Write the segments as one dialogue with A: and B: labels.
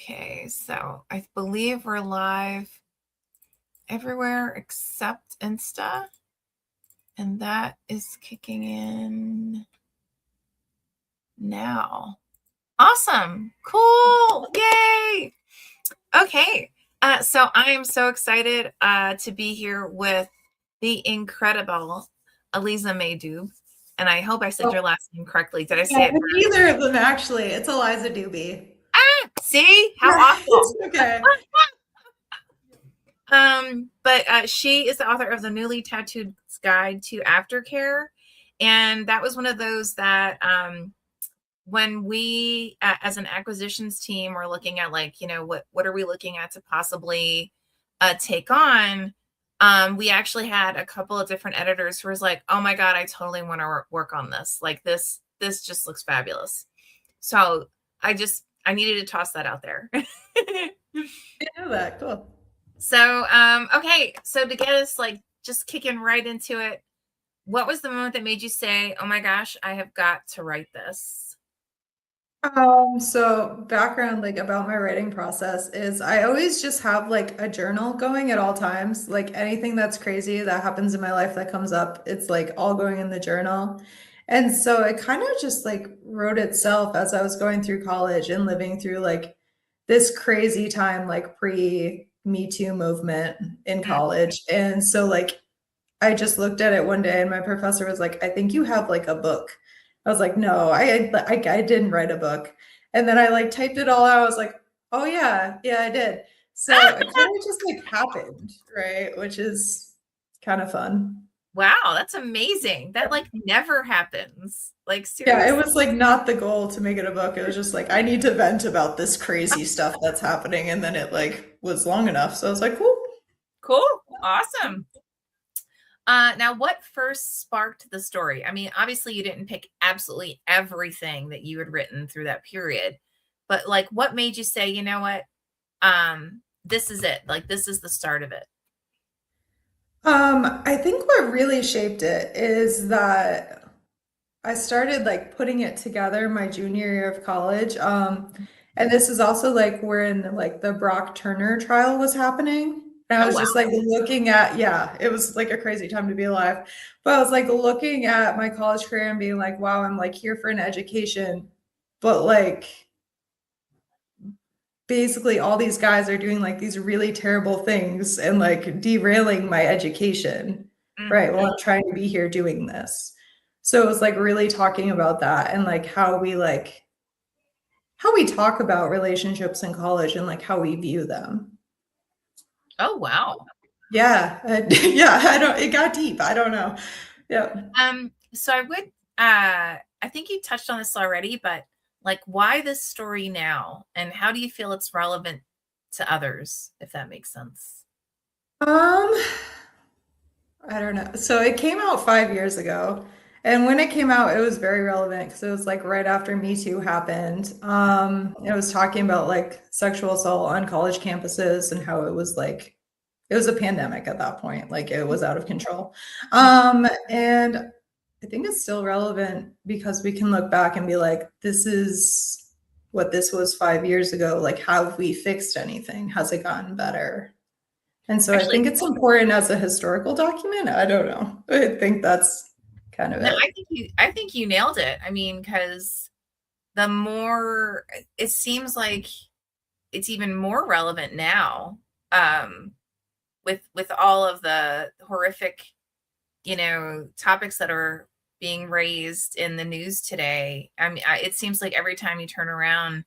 A: Okay, so I believe we're live everywhere except Insta, and that is kicking in now. Awesome. Cool. Yay. Okay. So I am so excited to be here with the incredible Aliza Dube. And I hope I said your last name correctly. Did I say it?
B: Neither of them actually. It's Aliza Dube.
A: See? How
B: Yeah,
A: awful.
B: it's okay.
A: But she is the author of The Newly Tattooed Guide to Aftercare. And that was one of those that when we, as an acquisitions team, were looking at like, what are we looking at to possibly take on? We actually had a couple of different editors who was like, oh my God, I totally want to work on this. Like this just looks fabulous. So I needed to toss that out there.
B: I know that. Cool.
A: So, okay. So to get us like just kicking right into it, what was the moment that made you say, oh my gosh, I have got to write this?
B: So background like about my writing process is I always just have like a journal going at all times. Like anything that's crazy that happens in my life that comes up, it's like all going in the journal. And so it kind of just like wrote itself as I was going through college and living through like this crazy time, like pre Me Too movement in college. And so like I just looked at it one day and my professor was like, I think you have like a book. I was like, no, I didn't write a book. And then I like typed it all out. I was like, oh yeah, I did. So it kind of just like happened, right? Which is kind of fun.
A: Wow, that's amazing. That like never happens. Like
B: Yeah, it
A: seriously.
B: was like not the goal to make it a book. It was just like I need to vent about this crazy stuff that's happening. And then it like was long enough. So I was like, cool.
A: Cool. Awesome. Now, what first sparked the story? I mean, obviously, you didn't pick absolutely everything that you had written through that period, but like, what made you say, you know what, this is it? Like, this is the start of it.
B: I think what really shaped it is that I started like putting it together my junior year of college. And this is also like when like the Brock Turner trial was happening. And I
A: Oh
B: was
A: wow.
B: just like looking at, yeah, it was like a crazy time to be alive. But I was like looking at my college career and being like, wow, I'm like here for an education. But like basically all these guys are doing like these really terrible things and like derailing my education, right?
A: Mhm.
B: Well, I'm trying to be here doing this. So it was like really talking about that and like how we talk about relationships in college and like how we view them.
A: Oh wow.
B: Yeah. Yeah, I don't it got deep. I don't know. Yeah.
A: So I think you touched on this already, but like, why this story now, and how do you feel it's relevant to others, if that makes sense?
B: Um, I don't know. So it came out 5 years ago. And when it came out, it was very relevant because it was like right after Me Too happened. It was talking about like sexual assault on college campuses and how it was like it was a pandemic at that point, like it was out of control. And I think it's still relevant because we can look back and be like, this is what this was 5 years ago. Like, have we fixed anything? Has it gotten better? And so I
A: Actually,
B: think it's important as a historical document. I don't know. I think that's kind of
A: no,
B: it.
A: I think you nailed it. I mean, because the more it seems like it's even more relevant now, um, with all of the horrific, topics that are being raised in the news today. I mean, it seems like every time you turn around,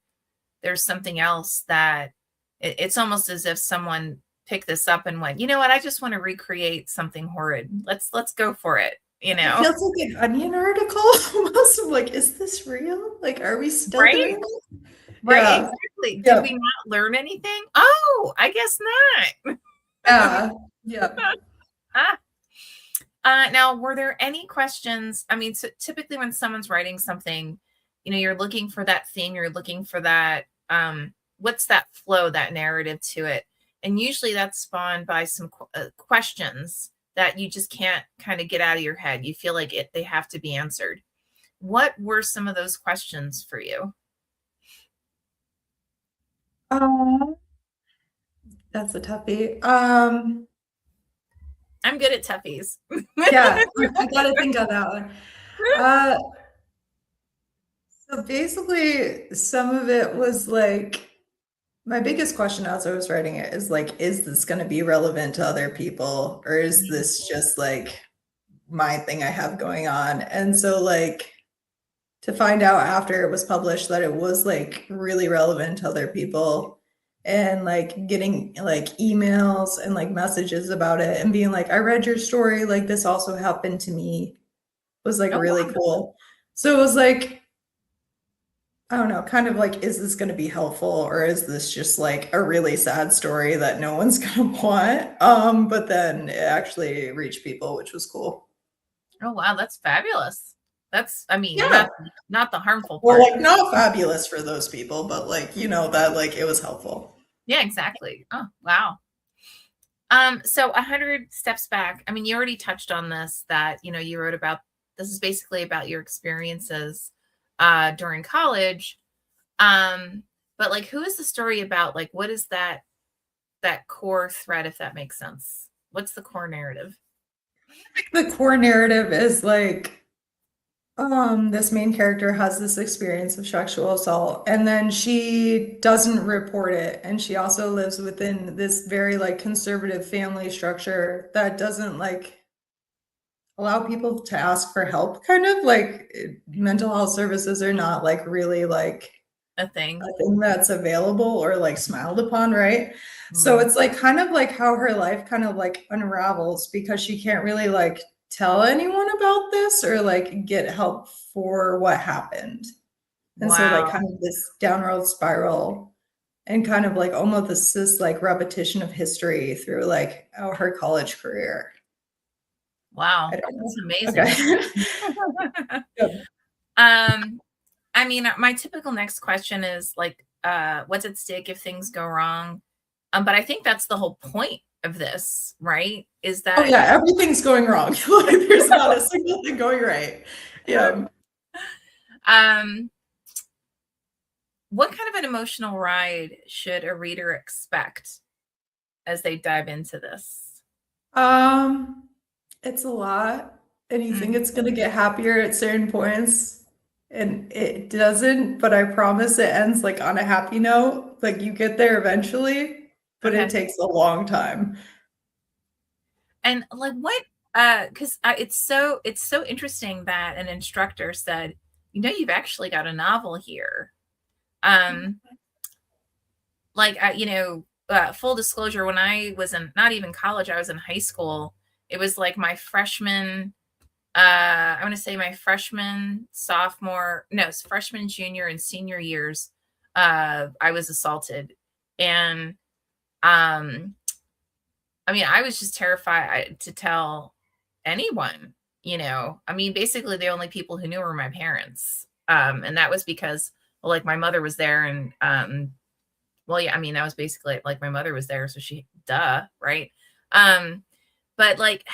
A: there's something else that it's almost as if someone picked this up and went, you know what, I just want to recreate something horrid. Let's go for it,
B: It feels like an Onion article almost. I'm like, is this real? Like, are we still
A: right?
B: doing this?
A: Right,
B: Yeah.
A: exactly. Did
B: Yeah.
A: we not learn anything? Oh, I guess not.
B: Yeah. Yeah.
A: Ah. Now, were there any questions? I mean, so typically when someone's writing something, you're looking for that theme, you're looking for that, what's that flow, that narrative to it. And usually that's spawned by some questions that you just can't kind of get out of your head. You feel like they have to be answered. What were some of those questions for you?
B: Uh, that's a toughie.
A: I'm good at toughies.
B: Yeah, I gotta think of that one. Uh, so basically, some of it was like my biggest question as I was writing it is like, is this going to be relevant to other people, or is
A: Mhm.
B: this just like my thing I have going on? And so, like, to find out after it was published that it was like really relevant to other people and like getting like emails and like messages about it and being like, I read your story, like this also happened to me was like
A: Oh,
B: really
A: wow.
B: cool. So it was like, I don't know, kind of like, is this going to be helpful or is this just like a really sad story that no one's going to want? But then it actually reached people, which was cool.
A: Oh, wow. That's fabulous. That's, I mean,
B: Yeah.
A: not the harmful
B: Well,
A: part.
B: like not fabulous for those people, but like, that like it was helpful.
A: Yeah, exactly. Oh, wow. So 100 steps back. I mean, you already touched on this that, you wrote about this is basically about your experiences during college. But like who is the story about? Like what is that core thread, if that makes sense? What's the core narrative?
B: The core narrative is like this main character has this experience of sexual assault and then she doesn't report it and she also lives within this very like conservative family structure that doesn't like allow people to ask for help, kind of like mental health services are not like really like
A: A thing.
B: a thing that's available or like smiled upon, right? So
A: Mhm.
B: it's like kind of like how her life kind of like unravels because she can't really like tell anyone about this or like get help for what happened. And so like
A: Wow.
B: kind of this downward spiral and kind of like almost this like repetition of history through like her college career. I
A: Wow.
B: don't
A: That's
B: know.
A: amazing.
B: Okay. Yeah.
A: um, I mean, my typical next question is like, what's at stake if things go wrong? But I think that's the whole point of this, right? Is
B: Oh
A: that
B: yeah, everything's going wrong. Like there's not a single thing going right. Yeah.
A: um what kind of an emotional ride should a reader expect as they dive into this?
B: Um, it's a lot, and you think
A: Mm,
B: it's gonna get happier at certain points, and it doesn't, but I promise it ends like on a happy note. Like you get there eventually, but it
A: okay.
B: takes a long time.
A: And like what because it's so interesting that an instructor said, you've actually got a novel here. Um like full disclosure, when I was in not even college, I was in high school. It was like my freshman I want to say my freshman, sophomore, no, freshman, junior, and senior years, I was assaulted. And I mean, I was just terrified to tell anyone, I mean, basically the only people who knew were my parents. And that was because, well, like my mother was there and, well, yeah, I mean, that was basically like my mother was there. So right. Um, but like,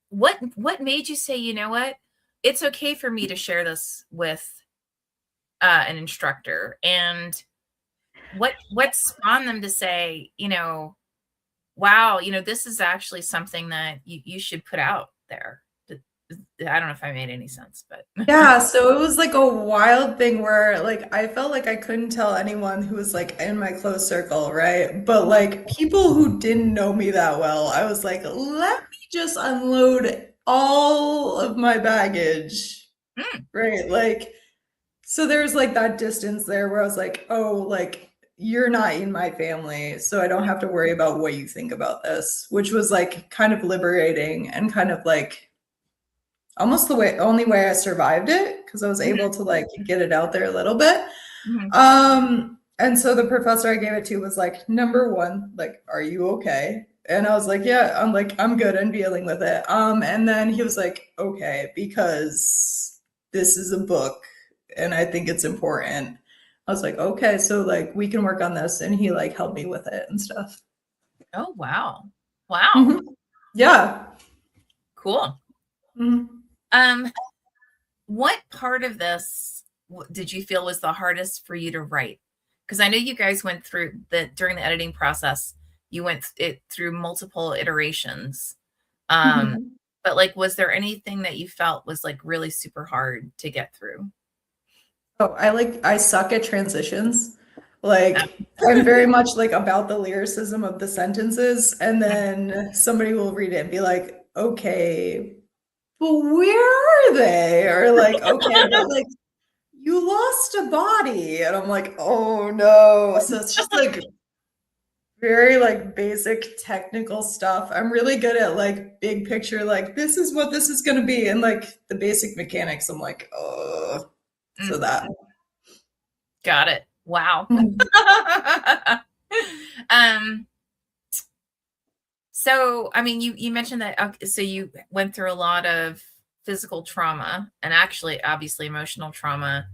A: what made you say, you know what? It's okay for me to share this with an instructor, and what spawned them to say, wow, this is actually something that you should put out there. I don't know if I made any sense, but
B: Yeah, so it was like a wild thing where like I felt like I couldn't tell anyone who was like in my close circle, right? But
A: Mhm.
B: like people who didn't know me that well, I was like, let me just unload all of my baggage,
A: Mm,
B: right? Like, so there's like that distance there where I was like, oh, like you're not in my family, so I don't have to worry about what you think about this, which was like kind of liberating and kind of like almost the only way I survived it because I was able
A: mhm,
B: to like get it out there a little bit.
A: mhm.
B: And so the professor I gave it to was like, number one, like, are you okay? And I was like, yeah, I'm like, I'm good. I'm dealing with it. And then he was like, okay, because this is a book and I think it's important. I was like, okay, so like we can work on this. And he like helped me with it and stuff.
A: Oh, wow. Wow.
B: Mhm. Yeah.
A: Cool.
B: Mhm.
A: Um, what part of this did you feel was the hardest for you to write? because I know you guys went through during the editing process, you went it through multiple iterations. Um,
B: Mhm.
A: but like, was there anything that you felt was like really super hard to get through?
B: Oh, I suck at transitions. Like I'm very much like about the lyricism of the sentences, and then somebody will read it and be like, "Okay, but where are they?" Or like, "Okay, but like you lost a body." And I'm like, "Oh no." So it's just like very like basic technical stuff. I'm really good at like big picture, like this is what this is gonna be, and like the basic mechanics. I'm like, oh,
A: Mm,
B: so that.
A: got it. Wow.
B: Mhm.
A: um, so I mean, you mentioned that so you went through a lot of physical trauma and actually obviously emotional trauma.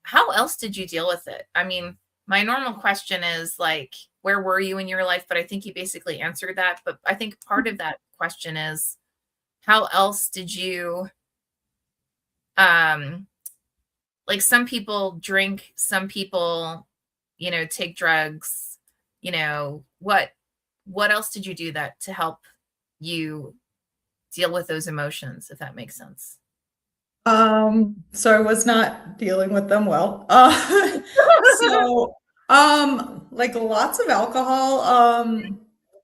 A: How else did you deal with it? I mean, my normal question is like, where were you in your life? But I think you basically answered that. But I think part of that question is, how else did you, um, like some people drink, some people, take drugs, what else did you do that to help you deal with those emotions, if that makes sense?
B: So I was not dealing with them well. So, like lots of alcohol.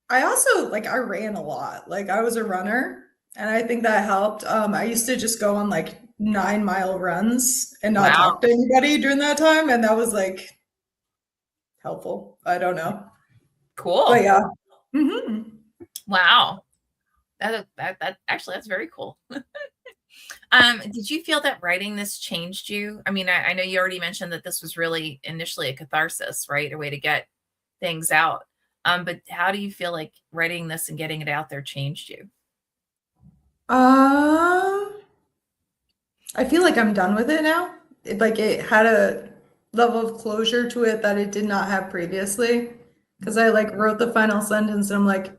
B: I also like I ran a lot. Like I was a runner, and I think that helped. I used to just go on like 9 mile runs and not
A: Wow,
B: talk to anybody during that time, and that was like helpful. I don't know, but
A: cool.
B: yeah. Hmm.
A: Wow. That actually, that's very cool. Did you feel that writing this changed you? I mean, I know you already mentioned that this was really initially a catharsis, right? A way to get things out. But how do you feel like writing this and getting it out there changed you?
B: Um, I feel like I'm done with it now. Like it had a level of closure to it that it did not have previously. Because I like wrote the final sentence and I'm like,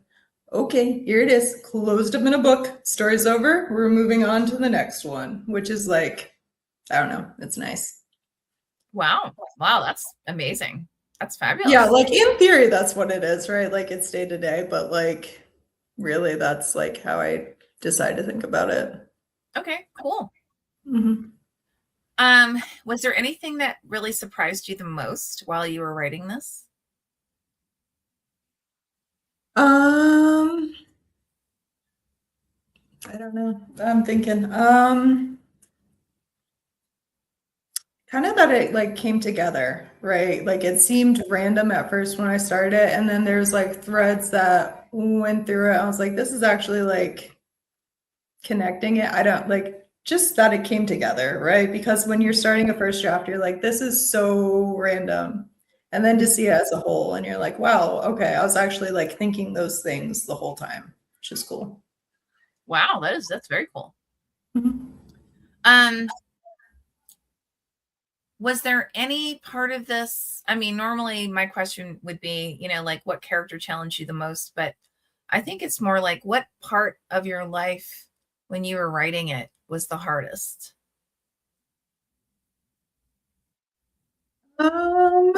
B: okay, here it is. Closed up in a book. Story's over. We're moving on to the next one, which is like, I don't know. It's nice.
A: Wow. Wow, that's amazing. That's
B: Yeah,
A: fabulous.
B: like in theory, that's what it is, right? Like it's day to day, but like really, that's like how I decide to think about it.
A: Okay, cool.
B: Mhm.
A: Was there anything that really surprised you the most while you were writing this?
B: Um, I don't know. I'm thinking. Kind of that it like came together, right? Like it seemed random at first when I started it, and then there's like threads that went through it. I was like, this is actually like connecting it. I don't like just that it came together, right? Because when you're starting a first draft, you're like, this is so random. And then to see it as a whole, and you're like, wow, okay, I was actually like thinking those things the whole time, which is cool.
A: Wow, that's very cool.
B: Mhm.
A: Um, Was there any part of this? I mean, normally my question would be, like what character challenged you the most, but I think it's more like what part of your life when you were writing it was the hardest?
B: Um,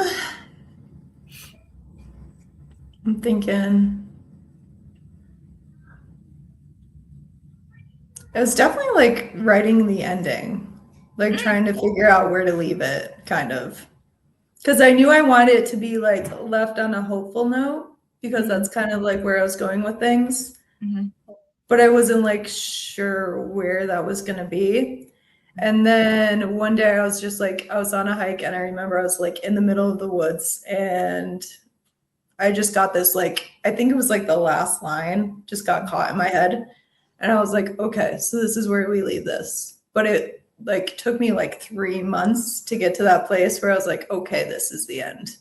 B: I'm thinking. It was definitely like writing the ending, like
A: Mm,
B: trying to figure out where to leave it, kind of. Because I knew I wanted it to be like left on a hopeful note, because
A: mhm,
B: that's kind of like where I was going with things.
A: mhm.
B: But I wasn't like sure where that was going to be. And then one day I was just like, I was on a hike and I remember I was like in the middle of the woods and I just got this like, I think it was like the last line just got caught in my head. And I was like, okay, so this is where we leave this. But it like took me like 3 months to get to that place where I was like, okay, this is the end.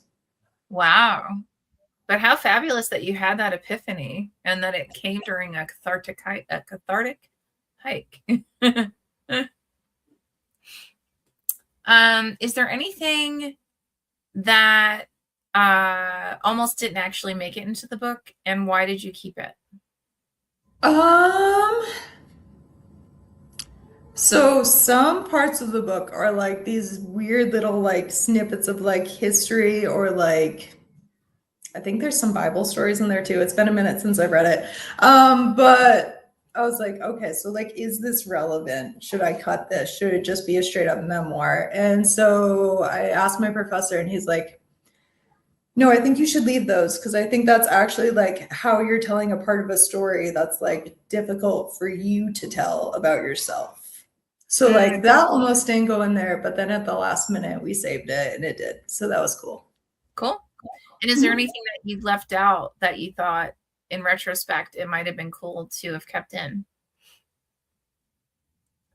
A: Wow. But how fabulous that you had that epiphany and that it came during a cathartic hike. Is there anything that almost didn't actually make it into the book, and why did you keep it?
B: Um, So some parts of the book are like these weird little like snippets of like history or like I think there's some Bible stories in there too. It's been a minute since I've read it. But I was like, okay, so like, is this relevant? Should I cut this? Should it just be a straight up memoir? And so I asked my professor, and he's like, no, I think you should leave those because I think that's actually like how you're telling a part of a story that's like difficult for you to tell about yourself. So
A: Mm,
B: like that almost didn't go in there, but then at the last minute we saved it and it did. So that was cool.
A: cool. And is there
B: Mhm.
A: anything that you left out that you thought in retrospect it might have been cool to have kept in?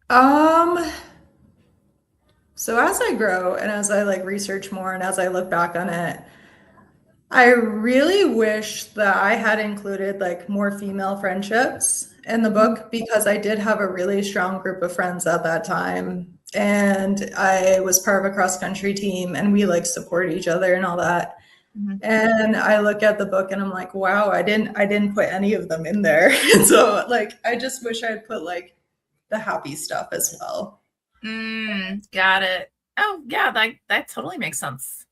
B: Um, so as I grow and as I like research more and as I look back on it, I really wish that I had included like more female friendships in the
A: Mhm,
B: book because I did have a really strong group of friends at that time. And I was part of a cross country team and we like support each other and all that.
A: mhm.
B: And I look at the book and I'm like, wow, I didn't put any of them in there. And so like I just wish I'd put like the happy stuff as well.
A: Got it. Oh, yeah, that totally makes sense.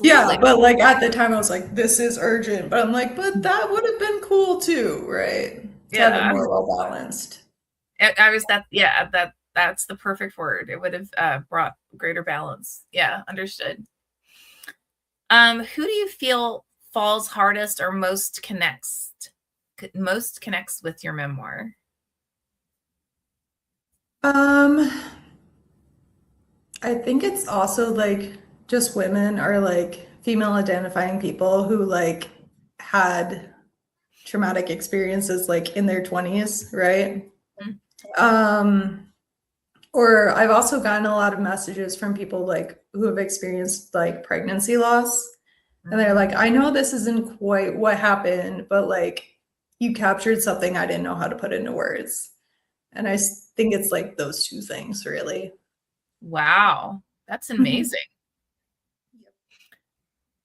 B: Yeah,
A: Absolutely.
B: but like at the time I was like, this is urgent. But I'm like, but that would have been cool too, right? To have it
A: Yeah.
B: more well balanced.
A: I was that yeah, that's the perfect word. It would have brought greater balance. Yeah, understood. Who do you feel falls hardest or most connects with your memoir?
B: Um, I think it's also like just women or like female identifying people who like had traumatic experiences like in their 20s, right?
A: Mm,
B: Um, or I've also gotten a lot of messages from people like who have experienced like pregnancy loss. And they're like,
A: mm.
B: I know this isn't quite what happened, but like you captured something I didn't know how to put into words. And think it's like those two things, really.
A: Wow, that's
B: Mhm.
A: amazing.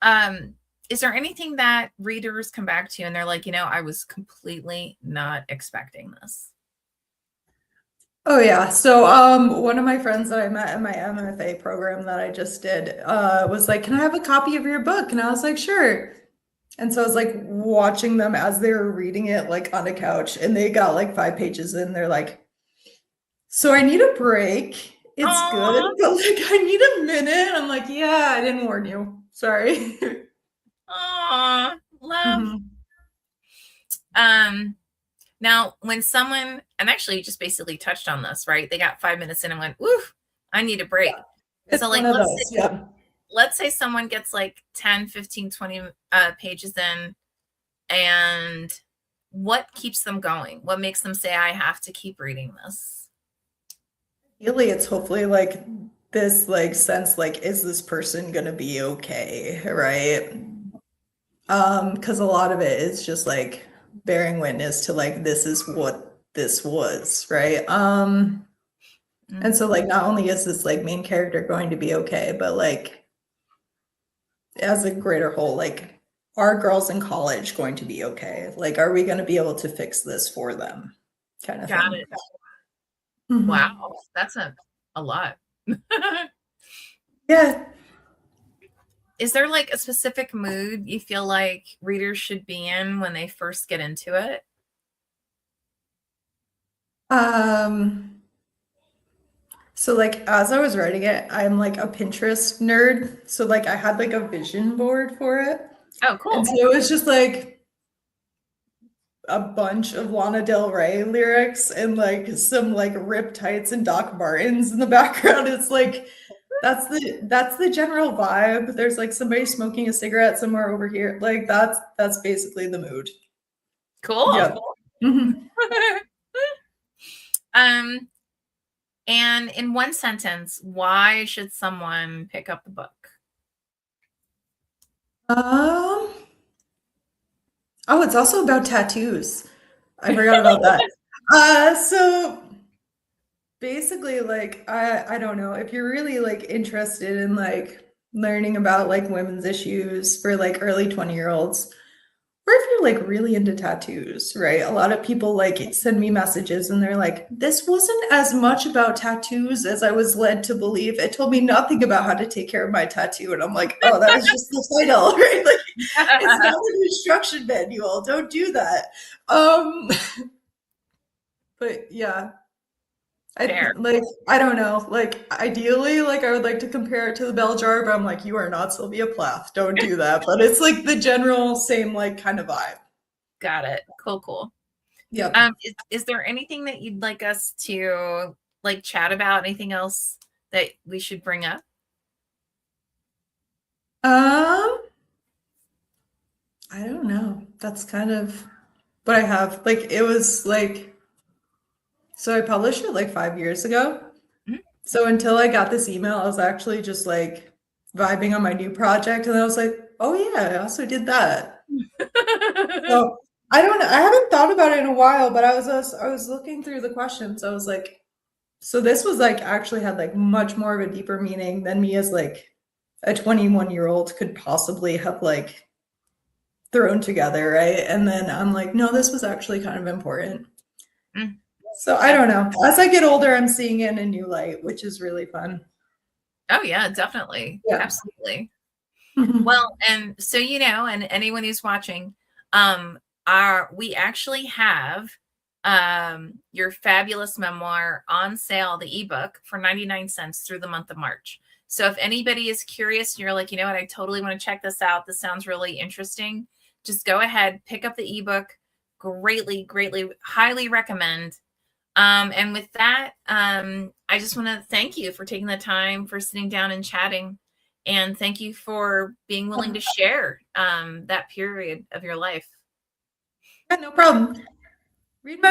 A: Um, is there anything that readers come back to and they're like, I was completely not expecting this?
B: Oh yeah. So one of my friends that I met in my MFA program that I just did was like, "Can I have a copy of your book?" And I was like, "Sure." And so I was like watching them as they were reading it like on a couch and they got like 5 pages in. They're like, "So I need a break. It's good,
A: Aw,
B: but like I need a minute." I'm like, "Yeah, I didn't warn you. Sorry."
A: aw, love.
B: Mhm.
A: Um, Now, when someone, and actually you just basically touched on this, right? They got 5 minutes in and went, "Woof, I need a break."
B: Yeah.
A: So,
B: It's one
A: like,
B: of those. Yeah.
A: let's say someone gets like 10, 15, 20 pages in, and what keeps them going? What makes them say, "I have to keep reading this"?
B: Really, it's hopefully like this like sense like is this person gonna be okay, right? Because a lot of it is just like bearing witness to like this is what this was, right? And
A: Mm,
B: so like not only is this like main character going to be okay, but like as a greater whole, like are girls in college going to be okay? Like, are we going to be able to fix this for them? Kind of
A: got
B: thing.
A: it. Wow,
B: Mhm.
A: that's a lot.
B: Yeah.
A: Is there like a specific mood you feel like readers should be in when they first get into it?
B: Um, so like as I was writing it, I'm like a Pinterest nerd. So like I had like a vision board for it.
A: Oh,
B: And
A: cool.
B: so it was just like a bunch of Lana Del Rey lyrics and like some like Rip Tights and Doc Martens in the background. It's like that's the general vibe. There's like somebody smoking a cigarette somewhere over here. Like that's basically the mood.
A: Cool.
B: Yeah. Mhm.
A: um, and in one sentence, why should someone pick up the book?
B: Um, oh, it's also about tattoos. I forgot about that. So basically, like I don't know if you're really like interested in like learning about like women's issues for like early 20-year-olds. or if you're like really into tattoos, right? A lot of people like send me messages and they're like, this wasn't as much about tattoos as I was led to believe. It told me nothing about how to take care of my tattoo. And I'm like, oh, that was just the title, right? Like, it's not an instruction manual. Don't do that. Um, but yeah,
A: Fair.
B: I don't know. Like ideally, like I would like to compare it to the bell jar, but I'm like, you are not Sylvia Plath. Don't do that. But it's like the general same like kind of vibe.
A: Got it. Cool, cool.
B: Yep.
A: Is there anything that you'd like us to like chat about? Anything else that we should bring up?
B: Um, I don't know. That's kind of what I have. Like it was like so I published it like 5 years ago.
A: Mhm.
B: So until I got this email, I was actually just like vibing on my new project, and I was like, oh yeah, I also did that. So I don't know. I haven't thought about it in a while, but I was looking through the questions. I was like, so this was like actually had like much more of a deeper meaning than me as like a 21-year-old could possibly have like thrown together, right? And then I'm like, no, this was actually kind of important.
A: Mm,
B: So I don't know. As I get older, I'm seeing it in a new light, which is really fun.
A: oh yeah, definitely.
B: Yeah.
A: Absolutely.
B: Mhm.
A: Well, and so you know, and anyone who's watching, our we actually have your fabulous memoir on sale, the ebook for 99 cents through the month of March. So if anybody is curious and you're like, you know what, I totally want to check this out. This sounds really interesting. Just go ahead, pick up the ebook. Greatly, greatly, highly recommend. And with that, I just want to thank you for taking the time for sitting down and chatting. And thank you for being willing to share that period of your life.
B: Yeah, no problem. Read my